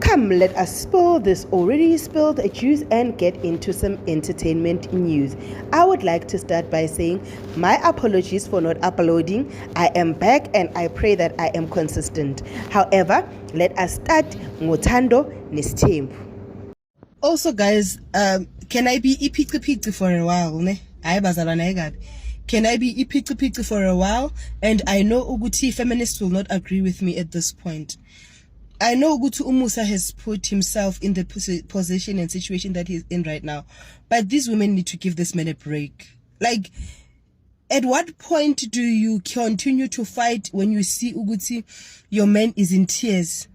Come, let us spill this already spilled juice and get into some entertainment news. I would like to start by saying my apologies for not uploading. I am back and I pray that I am consistent. However, let us start ngothando nesithembu. Also, guys, can I be ipici for a while? Ne? Can I be ipici for a while? And I know Uguti feminists will not agree with me at this point. I know Gutu Umusa has put himself in the position and situation that he's in right now, but these women need to give this man a break. Like, at what point do you continue to fight when you see Uguti, your man is in tears?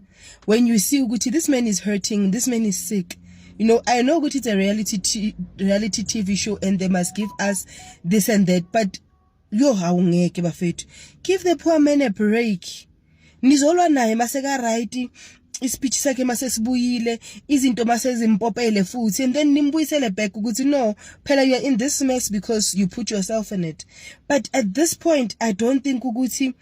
When you see Uguti, this man is hurting, this man is sick. You know, I know Uguti it's a reality TV show and they must give us this and that, but yo, give the poor man a break. Nizolwa naye maseka right ispeech sakhe masesibuyile izinto masezimpopele futhi and then nimbuyisele back ukuthi no phela you are in this mess because you put yourself in it. But at this point I don't think ukuthi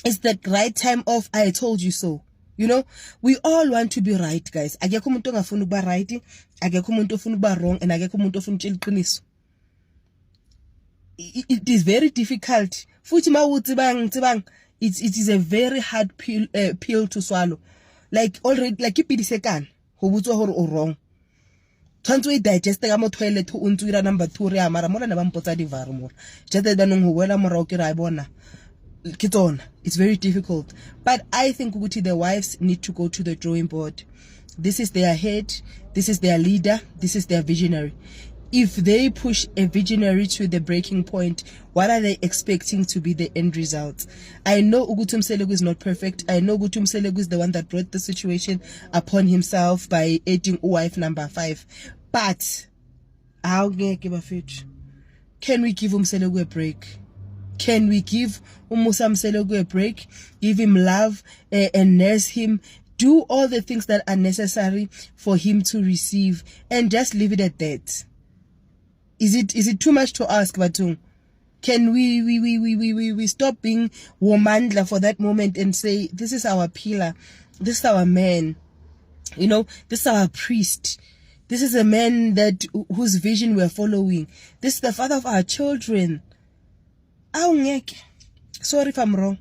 it's the right time of I told you so. You know, we all want to be right, guys. Akekho umuntu ongafuna ukuba right, akekho umuntu ofuna ukuba wrong, and akekho umuntu ofuna ukutshela iqiniso. It is very difficult futhi mawutsibang it is a very hard pill to swallow. Like already, like you pidi sekan, ho butso hore o wrong. Tshwantse o digest ka mo toilet o ntse ira number 2 re amara mona na ba mpotsa di var mo. Just that banong ho wela morao ke ra bona. It's very difficult. But I think ukuthi the wives need to go to the drawing board. This is their head, this is their leader, this is their visionary. If they push a visionary to the breaking point, what are they expecting to be the end result? I know Ugutu Mselegu is not perfect. I know Ugutu Mselegu is the one that brought the situation upon himself by aiding wife number 5. But can we give Mselegu a break? Can we give Umusa Mselegu a break? Give him love and nurse him. Do all the things that are necessary for him to receive and just leave it at that. Is it too much to ask, Batung? Can we stop being womandla for that moment and say, this is our pillar, this is our man, you know, this is our priest, this is a man that whose vision we're following, this is the father of our children. Sorry if I'm wrong.